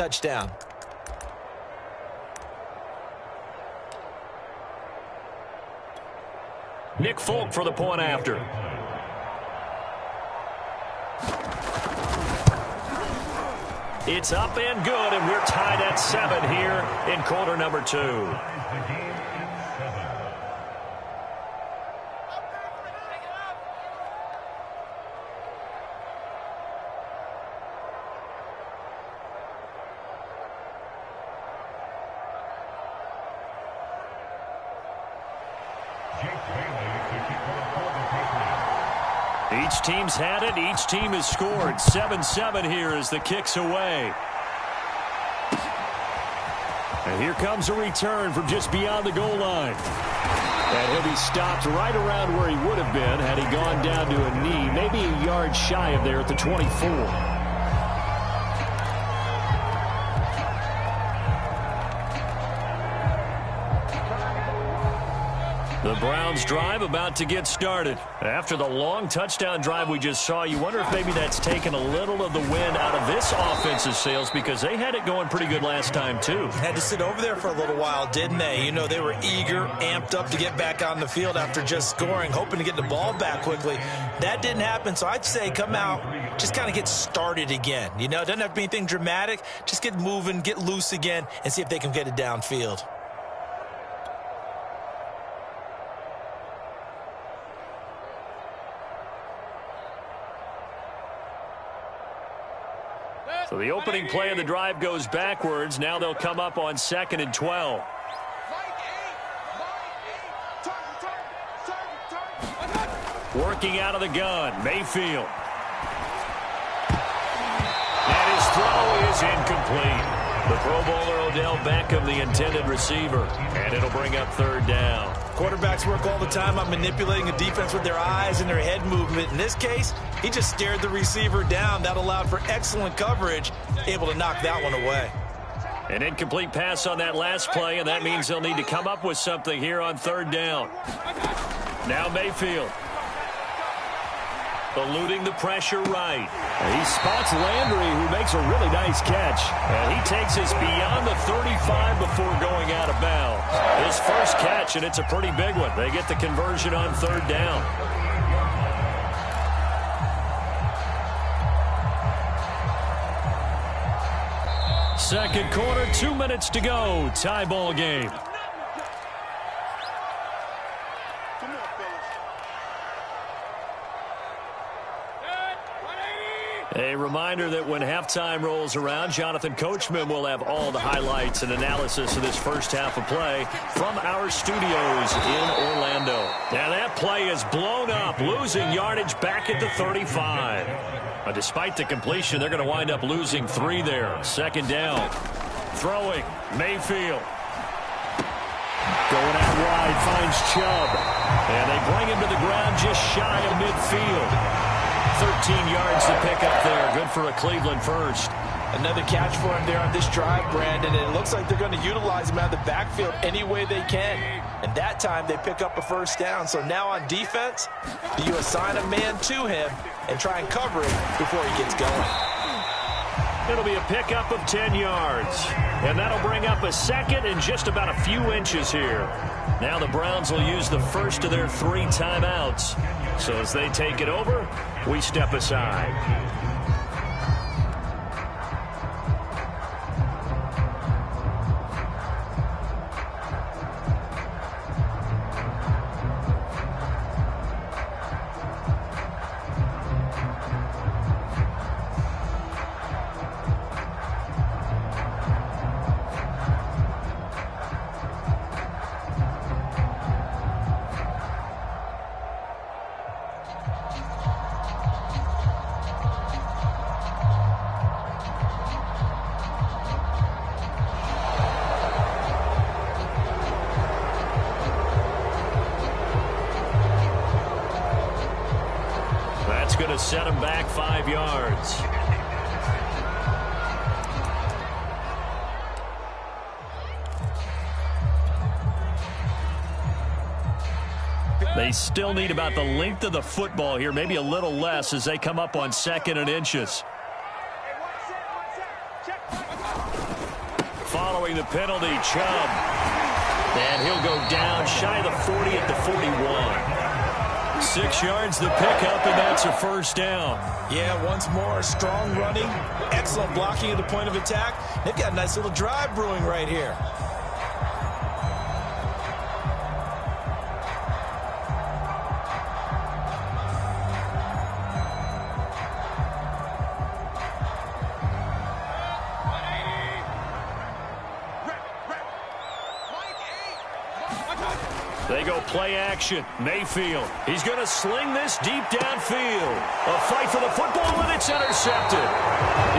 touchdown. Nick Folk for the point after. It's up and good, and we're tied at 7 here in quarter number 2. Each team's had it. Each team has scored. 7-7 here as the kick's away. And here comes a return from just beyond the goal line. And he'll be stopped right around where he would have been had he gone down to a knee, maybe a yard shy of there at the 24. The Browns drive about to get started. After the long touchdown drive we just saw, you wonder if maybe that's taken a little of the wind out of this offensive sails because they had it going pretty good last time too. Had to sit over there for a little while, didn't they? You know, they were eager, amped up to get back on the field after just scoring, hoping to get the ball back quickly. That didn't happen, so I'd say come out, just kind of get started again. You know, it doesn't have to be anything dramatic. Just get moving, get loose again, and see if they can get it downfield. So the opening play of the drive goes backwards. Now they'll come up on 2nd and 12. Working out of the gun, Mayfield. And his throw is incomplete. The Pro Bowler Odell Beckham, the intended receiver. And it'll bring up 3rd down. Quarterbacks work all the time on manipulating a defense with their eyes and their head movement. In this case, he just stared the receiver down. That allowed for excellent coverage, able to knock that one away. An incomplete pass on that last play, and that means they'll need to come up with something here on 3rd down. Now Mayfield. Eluding the pressure right. He spots Landry, who makes a really nice catch. And he takes us beyond the 35 before going out of bounds. His first catch, and it's a pretty big one. They get the conversion on 3rd down. Second quarter, 2 minutes to go. Tie ball game. A reminder that when halftime rolls around, Jonathan Coachman will have all the highlights and analysis of this first half of play from our studios in Orlando. Now that play is blown up, losing yardage back at the 35. Despite the completion, they're going to wind up losing 3 there. 2nd down. Throwing, Mayfield. Going out wide, finds Chubb. And they bring him to the ground just shy of midfield. 13 yards to pick up there. Good for a Cleveland first. Another catch for him there on this drive, Brandon. And it looks like they're going to utilize him out of the backfield any way they can. And that time they pick up a 1st down. So now on defense, you assign a man to him and try and cover him before he gets going. It'll be a pickup of 10 yards. And that'll bring up a 2nd and just about a few inches here. Now the Browns will use the first of their 3 timeouts. So as they take it over, we step aside. Going to set him back 5 yards. They still need about the length of the football here, maybe a little less as they come up on 2nd and inches. following the penalty, Chubb. And he'll go down shy of the 40 at the 41. 6 yards the pickup, and that's a first down. Yeah, once more, strong running, excellent blocking at the point of attack. They've got a nice little drive brewing right here. They go play action. Mayfield. He's going to sling this deep downfield. A fight for the football, and it's intercepted.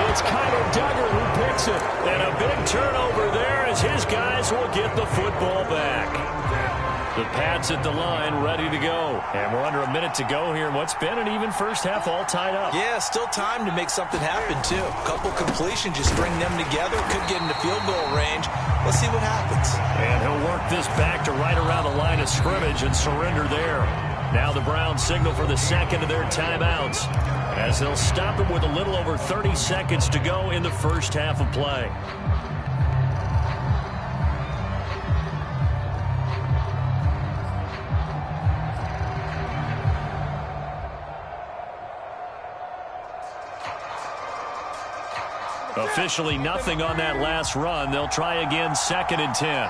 It's Kyler Duggar who picks it. And a big turnover there as his guys will get the football back. The Pats at the line, ready to go. And we're under a minute to go here in what's been an even first half, all tied up. Yeah, still time to make something happen, too. A couple completions, just string them together. Could get into field goal range. Let's see what happens. And he'll work this back to right around the line of scrimmage and surrender there. Now the Browns signal for the second of their timeouts as they'll stop him with a little over 30 seconds to go in the first half of play. Officially nothing on that last run. They'll try again, 2nd and 10.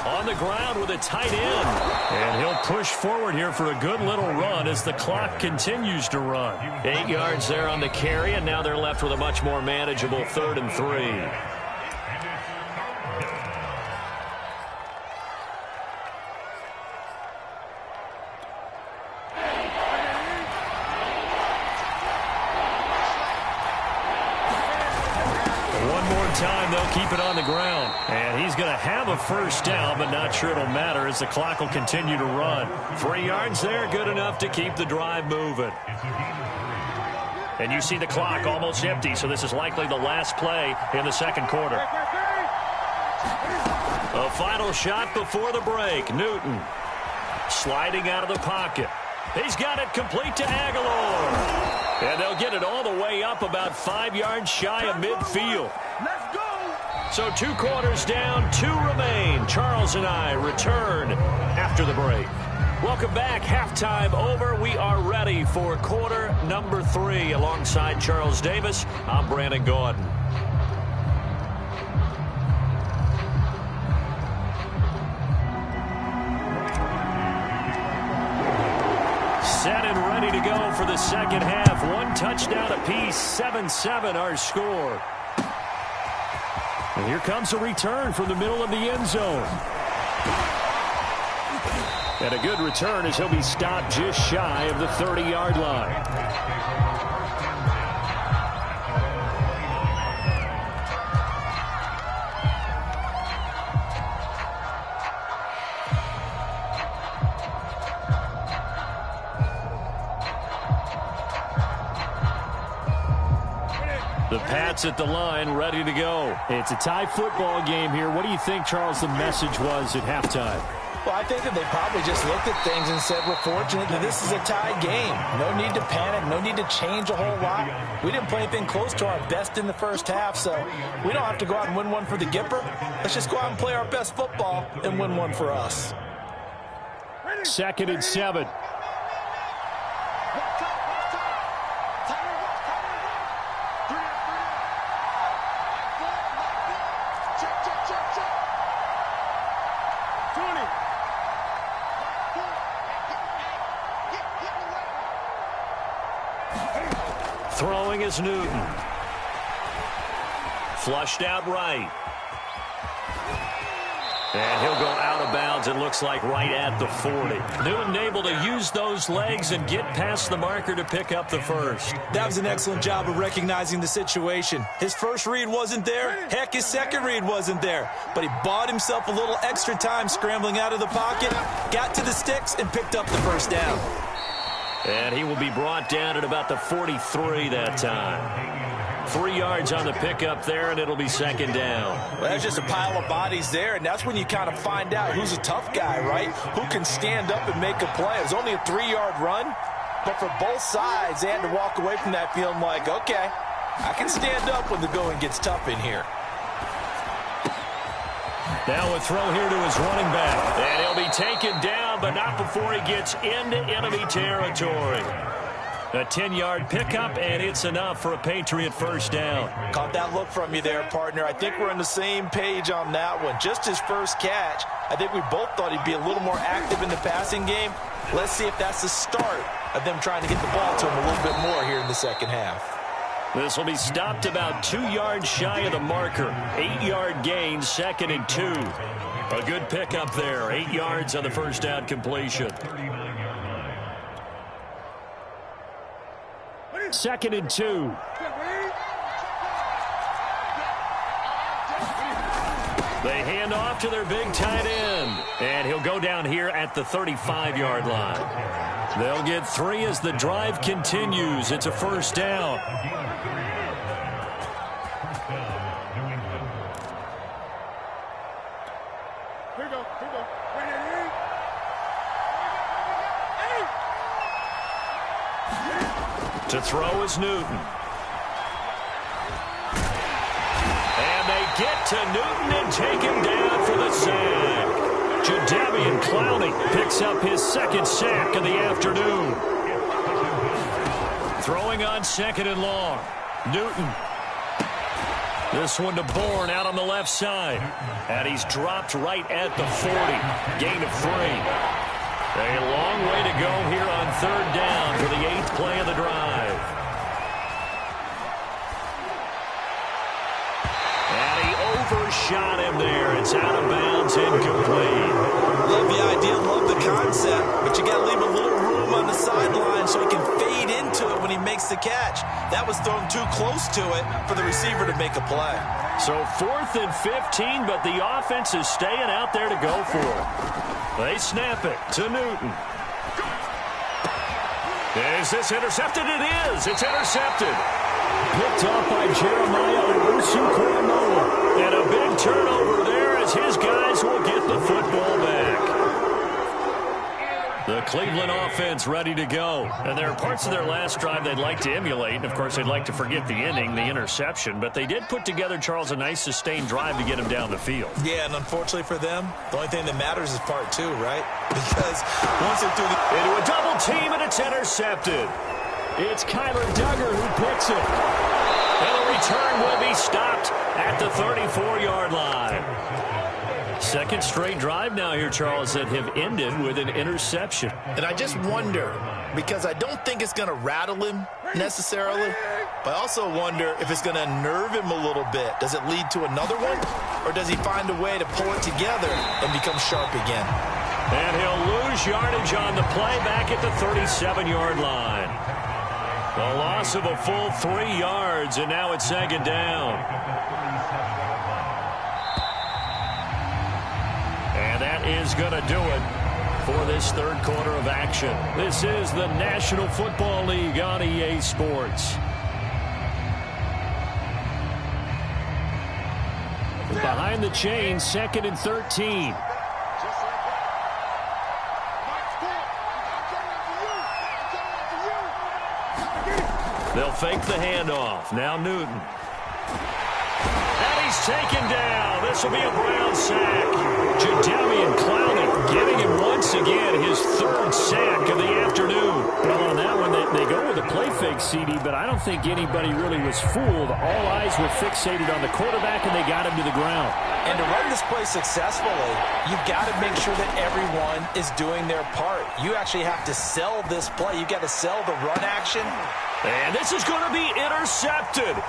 On the ground with a tight end. And he'll push forward here for a good little run as the clock continues to run. 8 yards there on the carry, and now they're left with a much more manageable 3rd and 3. Time they'll keep it on the ground, and he's going to have a first down, but not sure it'll matter as the clock will continue to run. 3 yards there, good enough to keep the drive moving. And you see the clock almost empty, so this is likely the last play in the second quarter. A final shot before the break. Newton sliding out of the pocket. He's got it complete to Aguilar. And they'll get it all the way up about 5 yards shy of midfield. Let's go! So 2 quarters down, 2 remain. Charles and I return after the break. Welcome back. Halftime over. We are ready for quarter number 3. Alongside Charles Davis, I'm Brandon Gordon. Set and ready to go for the second half. 1 touchdown apiece, 7-7 our score. And here comes a return from the middle of the end zone. And a good return as he'll be stopped just shy of the 30-yard line. The Pats at the line, ready to go. It's a tie football game here. What do you think, Charles, the message was at halftime? Well, I think that they probably just looked at things and said, we're fortunate that this is a tie game. No need to panic. No need to change a whole lot. We didn't play anything close to our best in the first half, so we don't have to go out and win one for the Gipper. Let's just go out and play our best football and win one for us. 2nd and 7. Throwing is Newton. Flushed out right. And he'll go out of bounds, it looks like right at the 40. Newton able to use those legs and get past the marker to pick up the first. That was an excellent job of recognizing the situation. His first read wasn't there. Heck, his second read wasn't there. But he bought himself a little extra time scrambling out of the pocket, got to the sticks, and picked up the first down. And he will be brought down at about the 43 that time. 3 yards on the pickup there, and it'll be second down. Well, there's just a pile of bodies there, and that's when you kind of find out who's a tough guy, right? Who can stand up and make a play. It was only a 3-yard run, but for both sides, they had to walk away from that feeling like, okay, I can stand up when the going gets tough in here. Now a throw here to his running back. And he'll be taken down, but not before he gets into enemy territory. A 10-yard pickup, and it's enough for a Patriot first down. Caught that look from you there, partner. I think we're on the same page on that one. Just his first catch, I think we both thought he'd be a little more active in the passing game. Let's see if that's the start of them trying to get the ball to him a little bit more here in the second half. This will be stopped about 2 yards shy of the marker. 8-yard gain, 2nd and 2. A good pickup there. 8 yards on the first down completion. 2nd and 2. They hand off to their big tight end. And he'll go down here at the 35-yard line. They'll get 3 as the drive continues. It's a first down. To throw is Newton. And they get to Newton and take him down for the sack. Jadeveon Clowney picks up his 2nd sack of the afternoon. Throwing on 2nd and long. Newton. This one to Bourne out on the left side. And he's dropped right at the 40. Gain of 3. A long way to go here on 3rd down for the 8th play of the drive. And he overshot him there. It's out of bounds, incomplete. Love the idea, love the concept, but you got to leave a little room on the sideline so he can fade into it when he makes the catch. That was thrown too close to it for the receiver to make a play. So 4th and 15, but the offense is staying out there to go for it. They snap it to Newton. Is this intercepted? It is. It's intercepted. Picked off by Jeremiah Owusu-Koramoah. And a big turnover there as his guys will get the football back. The Cleveland offense ready to go. And there are parts of their last drive they'd like to emulate. And, of course, they'd like to forget the inning, the interception. But they did put together, Charles, a nice sustained drive to get him down the field. Yeah, and unfortunately for them, the only thing that matters is part 2, right? Because once they're through into a double team, and it's intercepted. It's Kyler Duggar who picks it. And the return will be stopped at the 34-yard line. 2nd straight drive now here, Charles, that have ended with an interception. And I just wonder, because I don't think it's going to rattle him necessarily, but I also wonder if it's going to unnerve him a little bit. Does it lead to another one, or does he find a way to pull it together and become sharp again? And he'll lose yardage on the play back at the 37-yard line. A loss of a full 3 yards, and now it's 2nd down. And that is going to do it for this 3rd quarter of action. This is the National Football League on EA Sports. Behind the chains, 2nd and 13. They'll fake the handoff. Now Newton. And he's taken down. This will be a Brown sack. Jadeveon Clowney getting him once again his 3rd sack of the afternoon. Well, on that one, they go with a play fake, CD, but I don't think anybody really was fooled. All eyes were fixated on the quarterback, and they got him to the ground. And to run this play successfully, you've got to make sure that everyone is doing their part. You actually have to sell this play. You've got to sell the run action. And this is going to be intercepted.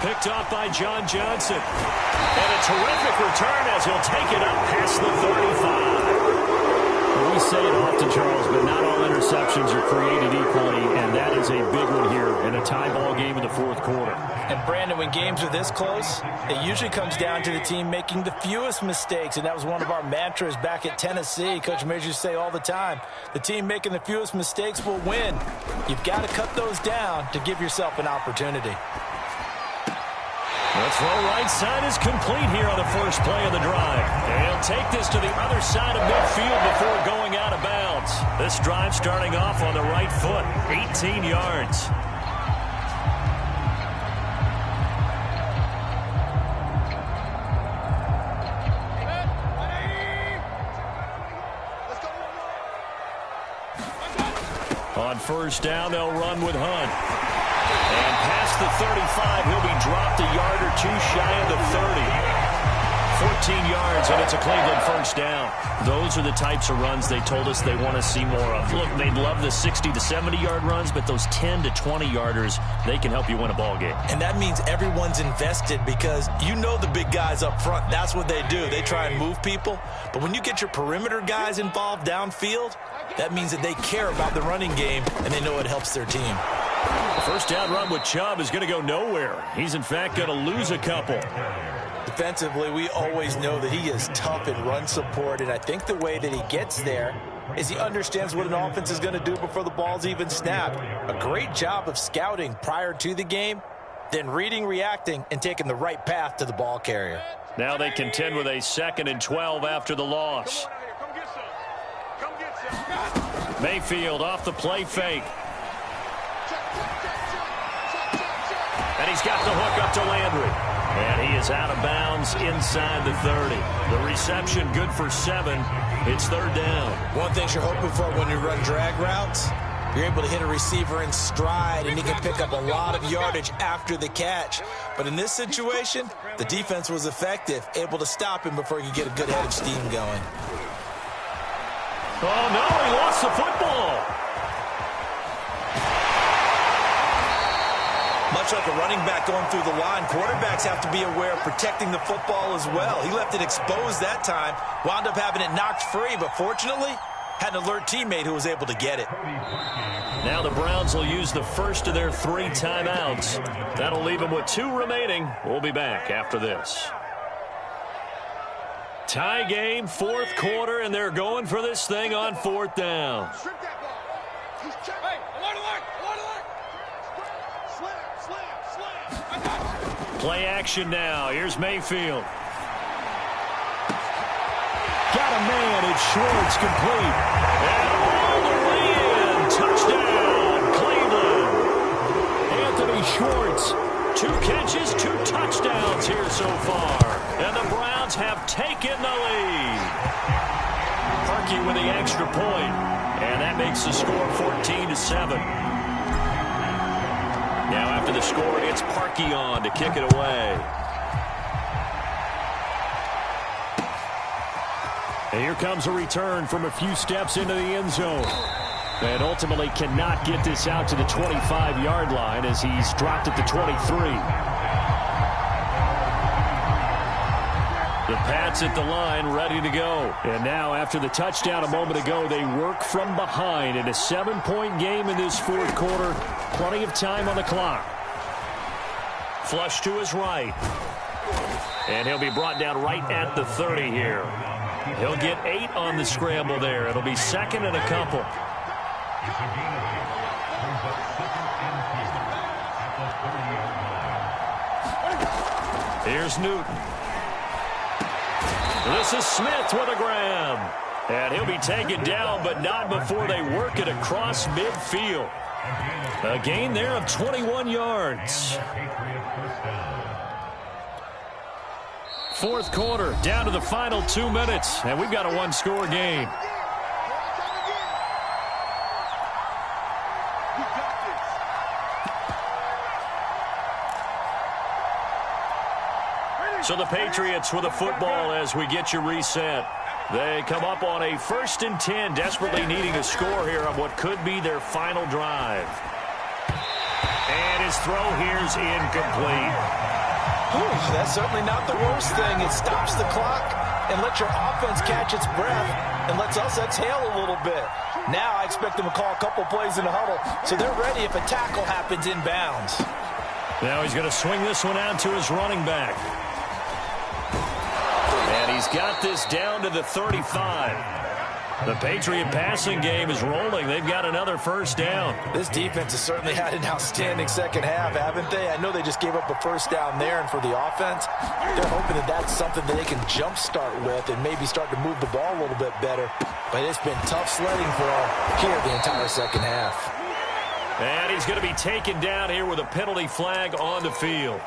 Picked off by John Johnson. And a terrific return as he'll take it up past the 35. Well, we say it often, Charles, but not all interceptions are created equally, and that is a big one here in a tie ball game in the 4th quarter. And, Brandon, when games are this close, it usually comes down to the team making the fewest mistakes, and that was one of our mantras back at Tennessee. Coach Major used to say all the time, the team making the fewest mistakes will win. You've got to cut those down to give yourself an opportunity. The throw right side is complete here on the first play of the drive. And he'll take this to the other side of midfield before going out of bounds. This drive starting off on the right foot, 18 yards. first down. They'll run with Hunt. And past the 35, he'll be dropped a yard or two shy of the 30. 14 yards, and it's a Cleveland first down. Those are the types of runs they told us they want to see more of. Look, they'd love the 60 to 70-yard runs, but those 10 to 20-yarders, they can help you win a ball game. And that means everyone's invested because you know the big guys up front. That's what they do. They try and move people. But when you get your perimeter guys involved downfield, that means that they care about the running game, and they know it helps their team. The first down run with Chubb is going to go nowhere. He's, in fact, going to lose a couple. Defensively, we always know that he is tough in run support, and I think the way that he gets there is he understands what an offense is going to do before the ball's even snapped. A great job of scouting prior to the game, then reading, reacting, and taking the right path to the ball carrier. Now they contend with a 2nd and 12 after the loss. Mayfield off the play fake. And he's got the hook up to Landry. And he is out of bounds inside the 30. The reception good for 7. It's 3rd down. One thing you're hoping for when you run drag routes, you're able to hit a receiver in stride, and he can pick up a lot of yardage after the catch. But in this situation, the defense was effective, able to stop him before he could get a good head of steam going. Oh, no, he lost the football. Much like a running back going through the line, quarterbacks have to be aware of protecting the football as well. He left it exposed that time, wound up having it knocked free, but fortunately, had an alert teammate who was able to get it. Now the Browns will use the first of their 3 timeouts. That'll leave them with 2 remaining. We'll be back after this. Tie game, 4th quarter, and they're going for this thing on 4th down. Play action now. Here's Mayfield. Got a man. It's Schwartz, complete. And all the way in. Touchdown, Cleveland. Anthony Schwartz. 2 catches, 2 touchdowns here so far. And the Browns have taken the lead. Parkey with the extra point. And that makes the score 14-7. Now after the score, it's Parkey on to kick it away. And here comes a return from a few steps into the end zone. And ultimately cannot get this out to the 25-yard line as he's dropped at the 23. The Pats at the line, ready to go. And now, after the touchdown a moment ago, they work from behind in a 7-point game in this 4th quarter. Plenty of time on the clock. Flush to his right. And he'll be brought down right at the 30 here. He'll get 8 on the scramble there. It'll be 2nd and a couple. Here's Newton. This is Smith with a grab. And he'll be taken down, but not before they work it across midfield. A gain there of 21 yards. 4th quarter, down to the final 2 minutes, and we've got a 1-score game. So the Patriots with a football as we get you reset. They come up on a 1st and 10, desperately needing a score here on what could be their final drive. And his throw here's incomplete. Whew, that's certainly not the worst thing. It stops the clock and lets your offense catch its breath and lets us exhale a little bit. Now I expect them to call a couple plays in the huddle, so they're ready if a tackle happens inbounds. Now he's going to swing this one out to his running back. And he's got this down to the 35. The Patriot passing game is rolling. They've got another first down. This defense has certainly had an outstanding second half, haven't they? I know they just gave up a first down there, and for the offense, they're hoping that that's something that they can jumpstart with and maybe start to move the ball a little bit better. But it's been tough sledding for them here the entire second half. And he's going to be taken down here with a penalty flag on the field.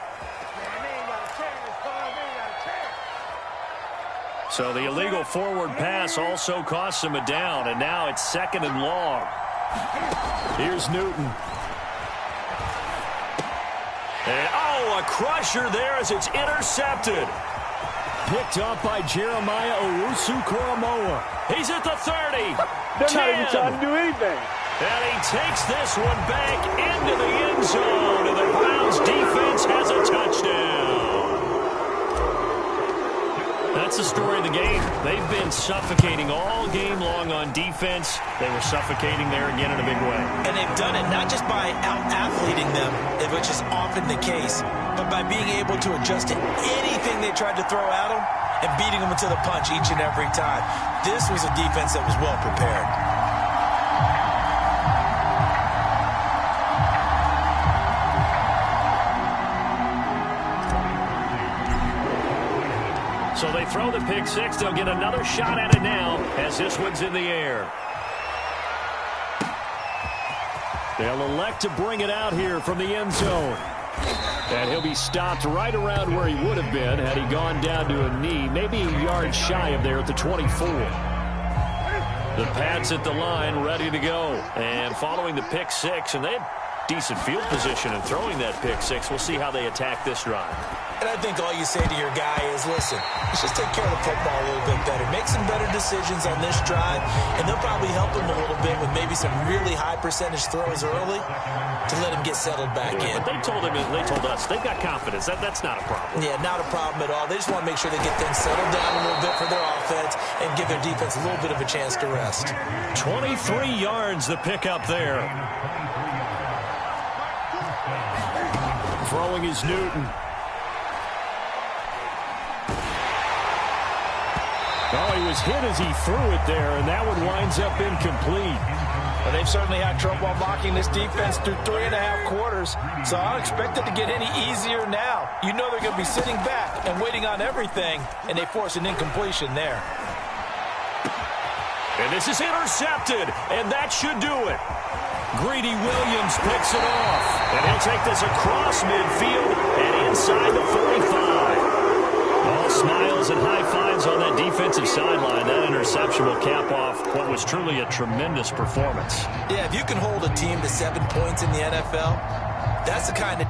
So the illegal forward pass also costs him a down, and now it's 2nd and long. Here's Newton. And, oh, a crusher there as it's intercepted. Picked up by Jeremiah Owusu-Koramoah. He's at the 30. They're not even trying to do anything. And he takes this one back into the end zone, and the Browns defense has a touchdown. That's the story of the game. They've been suffocating all game long on defense. They were suffocating there again in a big way. And they've done it not just by out-athleting them, which is often the case, but by being able to adjust to anything they tried to throw at them and beating them to the punch each and every time. This was a defense that was well prepared. So they throw the pick six. They'll get another shot at it now as this one's in the air. They'll elect to bring it out here from the end zone. And he'll be stopped right around where he would have been had he gone down to a knee, maybe a yard shy of there at the 24. The Pats at the line ready to go. And following the pick six, and they had decent field position in throwing that pick six. We'll see how they attack this drive. And I think all you say to your guy is, listen, let's just take care of the football a little bit better. Make some better decisions on this drive, and they'll probably help him a little bit with maybe some really high percentage throws early to let him get settled back in. But they told us they've got confidence. That's not a problem. Yeah, not a problem at all. They just want to make sure they get things settled down a little bit for their offense and give their defense a little bit of a chance to rest. 23 yards the pickup there. Throwing is Newton. Oh, he was hit as he threw it there, and that one winds up incomplete. Well, they've certainly had trouble blocking this defense through 3.5 quarters, so I don't expect it to get any easier now. You know they're going to be sitting back and waiting on everything, and they force an incompletion there. And this is intercepted, and that should do it. Greedy Williams picks it off, and he'll take this across midfield and inside the 45. All smiles and high fives on that defensive sideline. That interception will cap off what was truly a tremendous performance. Yeah, if you can hold a team to 7 points in the NFL, that's the kind of